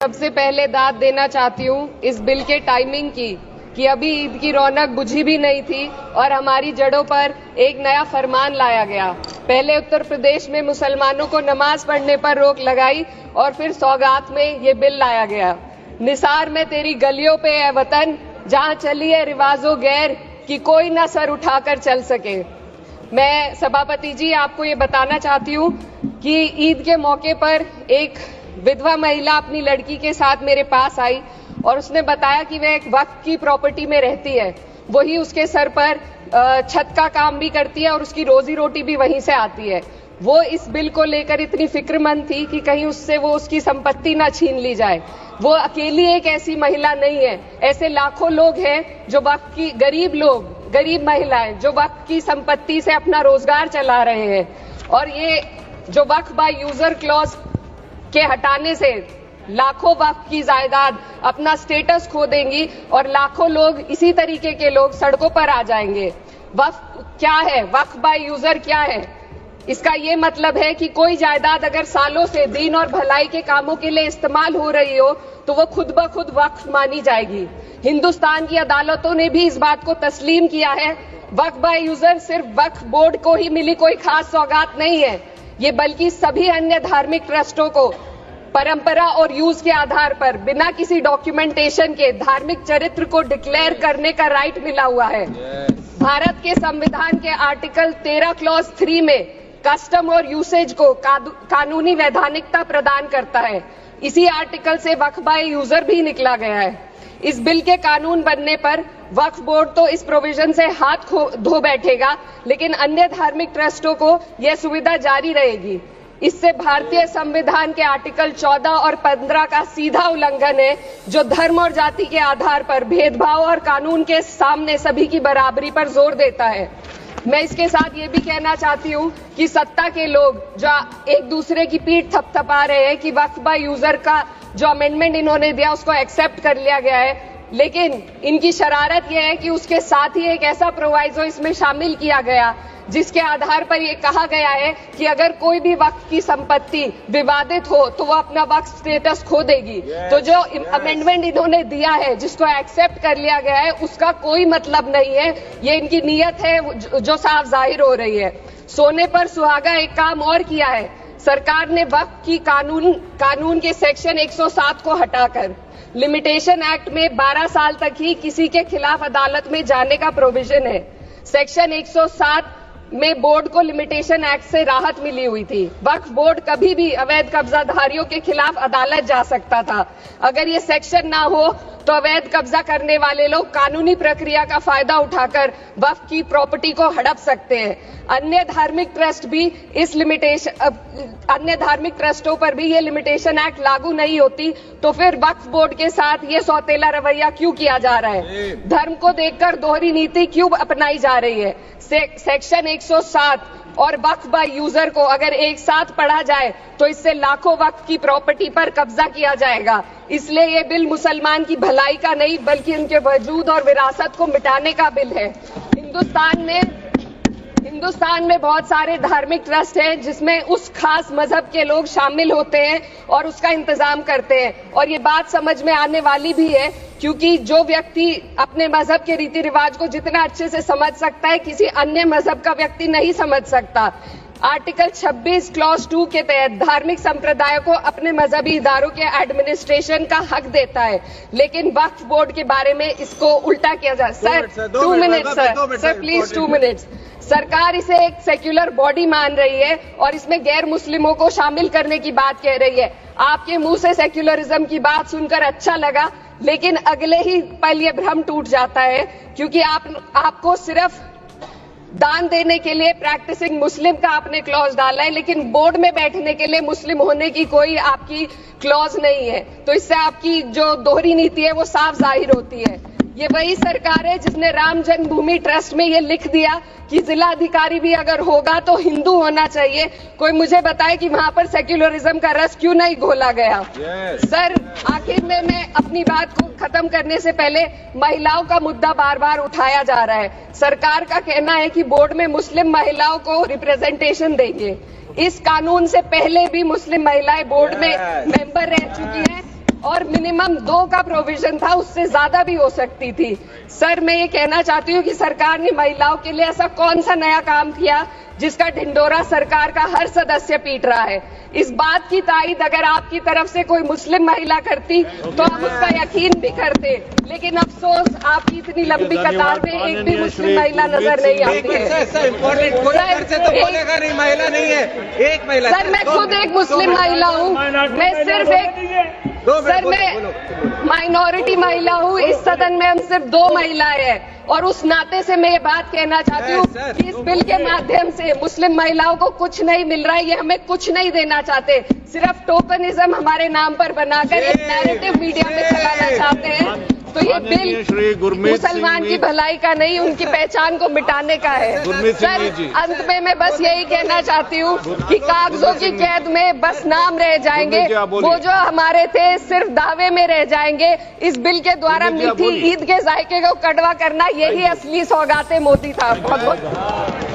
सबसे पहले दाद देना चाहती हूँ इस बिल के टाइमिंग की कि अभी ईद की रौनक बुझी भी नहीं थी और हमारी जड़ों पर एक नया फरमान लाया गया। पहले उत्तर प्रदेश में मुसलमानों को नमाज पढ़ने पर रोक लगाई और फिर सौगात में ये बिल लाया गया। निसार में तेरी गलियों पे है वतन, जहाँ चली है रिवाजो गैर कि कोई ना सर उठाकर चल सके। मैं सभापति जी आपको ये बताना चाहती हूँ कि ईद के मौके पर एक विधवा महिला अपनी लड़की के साथ मेरे पास आई और उसने बताया कि वह एक वक्फ की प्रॉपर्टी में रहती है, वही उसके सर पर छत का काम भी करती है और उसकी रोजी रोटी भी वहीं से आती है। वो इस बिल को लेकर इतनी फिक्रमंद थी कि कहीं उससे वो उसकी संपत्ति ना छीन ली जाए। वो अकेली एक ऐसी महिला नहीं है, ऐसे लाखों लोग हैं जो वक्फ की गरीब महिलाएं जो वक्फ की संपत्ति से अपना रोजगार चला रहे हैं। और ये जो वक्फ बाय यूजर क्लॉज के हटाने से लाखों वक्फ की जायदाद अपना स्टेटस खो देंगी और लाखों लोग इसी तरीके के लोग सड़कों पर आ जाएंगे। वक्फ क्या है? वक्फ बाय यूजर क्या है? इसका ये मतलब है कि कोई जायदाद अगर सालों से दीन और भलाई के कामों के लिए इस्तेमाल हो रही हो तो वो खुद ब खुद वक्फ मानी जाएगी। हिंदुस्तान की अदालतों ने भी इस बात को तस्लीम किया है। वक्फ बाय यूजर सिर्फ वक्फ बोर्ड को ही मिली कोई खास सौगात नहीं है, ये बल्कि सभी अन्य धार्मिक ट्रस्टों को परंपरा और यूज के आधार पर बिना किसी डॉक्यूमेंटेशन के धार्मिक चरित्र को डिक्लेयर करने का राइट मिला हुआ है। भारत के संविधान के आर्टिकल 13 क्लॉज 3 में कस्टम और यूसेज को कानूनी वैधानिकता प्रदान करता है। इसी आर्टिकल से वक्फ बाय यूजर भी निकला गया है। इस बिल के कानून बनने पर वक्फ बोर्ड तो इस प्रोविजन से हाथ धो बैठेगा, लेकिन अन्य धार्मिक ट्रस्टों को यह सुविधा जारी रहेगी। इससे भारतीय संविधान के आर्टिकल 14 और 15 का सीधा उल्लंघन है, जो धर्म और जाति के आधार पर भेदभाव और कानून के सामने सभी की बराबरी पर जोर देता है। मैं इसके साथ ये भी कहना चाहती हूँ कि सत्ता के लोग जो एक दूसरे की पीठ थपथपा रहे हैं कि वक्फ बाय यूजर का जो अमेंडमेंट इन्होंने दिया उसको एक्सेप्ट कर लिया गया है, लेकिन इनकी शरारत यह है कि उसके साथ ही एक ऐसा प्रोवाइजो इसमें शामिल किया गया जिसके आधार पर यह कहा गया है कि अगर कोई भी वक्फ की संपत्ति विवादित हो तो वो अपना वक्फ स्टेटस खो देगी। तो जो अमेंडमेंट इन्होंने दिया है, जिसको एक्सेप्ट कर लिया गया है, उसका कोई मतलब नहीं है। ये इनकी नीयत है जो साफ जाहिर हो रही है। सोने पर सुहागा एक काम और किया है। सरकार ने वक्फ की कानून के सेक्शन 107 को हटाकर लिमिटेशन एक्ट में 12 साल तक ही किसी के खिलाफ अदालत में जाने का प्रोविजन है। सेक्शन 107 में बोर्ड को लिमिटेशन एक्ट से राहत मिली हुई थी। वक्फ बोर्ड कभी भी अवैध कब्जाधारियों के खिलाफ अदालत जा सकता था। अगर ये सेक्शन ना हो तो अवैध कब्जा करने वाले लोग कानूनी प्रक्रिया का फायदा उठाकर वक्फ की प्रॉपर्टी को हड़प सकते हैं। अन्य धार्मिक ट्रस्टों पर भी ये लिमिटेशन एक्ट लागू नहीं होती, तो फिर वक्फ बोर्ड के साथ ये सौतेला रवैया क्यों किया जा रहा है? धर्म को देखकर दोहरी नीति क्यों अपनाई जा रही है? सेक्शन 107 और वक्फ बाय यूजर को अगर एक साथ पढ़ा जाए तो इससे लाखों वक्फ की प्रॉपर्टी पर कब्जा किया जाएगा। इसलिए ये बिल मुसलमान की भलाई का नहीं बल्कि उनके वजूद और विरासत को मिटाने का बिल है। हिंदुस्तान में बहुत सारे धार्मिक ट्रस्ट हैं जिसमें उस खास मजहब के लोग शामिल होते हैं और उसका इंतजाम करते हैं। और ये बात समझ में आने वाली भी है, क्योंकि जो व्यक्ति अपने मजहब के रीति रिवाज को जितना अच्छे से समझ सकता है, किसी अन्य मजहब का व्यक्ति नहीं समझ सकता। आर्टिकल 26 क्लॉज 2 के तहत धार्मिक संप्रदायों को अपने मजहबी इदारों के एडमिनिस्ट्रेशन का हक देता है, लेकिन वक्फ बोर्ड के बारे में इसको उल्टा किया जा। Sir 2 minute sir please 2 minutes. सरकार इसे एक सेक्युलर बॉडी मान रही है और इसमें गैर मुस्लिमों को शामिल करने की बात कह रही है। आपके मुंह से सेक्युलरिज्म की बात सुनकर अच्छा लगा, लेकिन अगले ही पल ये भ्रम टूट जाता है, क्योंकि आपको सिर्फ दान देने के लिए प्रैक्टिसिंग मुस्लिम का आपने क्लॉज डाला है, लेकिन बोर्ड में बैठने के लिए मुस्लिम होने की कोई आपकी क्लॉज नहीं है। तो इससे आपकी जो दोहरी नीति है वो साफ जाहिर होती है। ये वही सरकार है जिसने राम जन्मभूमि ट्रस्ट में ये लिख दिया कि जिला अधिकारी भी अगर होगा तो हिंदू होना चाहिए। कोई मुझे बताए कि वहां पर सेक्युलरिज्म का रस क्यों नहीं घोला गया? सर आखिर में मैं अपनी बात को खत्म करने से पहले महिलाओं का मुद्दा बार बार उठाया जा रहा है। सरकार का कहना है कि बोर्ड में मुस्लिम महिलाओं को रिप्रेजेंटेशन देंगे। इस कानून से पहले भी मुस्लिम महिलाएं बोर्ड में मेंबर रह चुकी हैं और मिनिमम 2 का प्रोविजन था, उससे ज्यादा भी हो सकती थी। सर, मैं ये कहना चाहती हूँ कि सरकार ने महिलाओं के लिए ऐसा कौन सा नया काम किया जिसका ढिंडोरा सरकार का हर सदस्य पीट रहा है। इस बात की तायीद अगर आपकी तरफ से कोई मुस्लिम महिला करती तो हम उसका यकीन भी करते, लेकिन अफसोस आपकी इतनी लंबी कतार में एक भी मुस्लिम महिला नजर नहीं आती है। सर, मैं खुद एक मुस्लिम महिला हूँ, मैं सिर्फ मैं माइनॉरिटी महिला हूँ। इस सदन में हम सिर्फ 2 महिलाएं हैं और उस नाते से मैं ये बात कहना चाहती हूँ कि इस बिल के माध्यम से मुस्लिम महिलाओं को कुछ नहीं मिल रहा है, ये हमें कुछ नहीं देना चाहते, सिर्फ टोकनिज्म हमारे नाम पर बनाकर एक नैरेटिव मीडिया में चलाना चाहते हैं। तो ये बिल मुसलमान की भलाई का नहीं, उनकी पहचान को मिटाने का है। सर, अंत में मैं बस यही कहना चाहती हूँ कि कागजों की कैद में बस नाम रह जाएंगे, वो जो हमारे थे सिर्फ दावे में रह जाएंगे। इस बिल के द्वारा मीठी ईद के जायके को कड़वा करना, यही असली सौगाते मोदी था। बहुत बहुत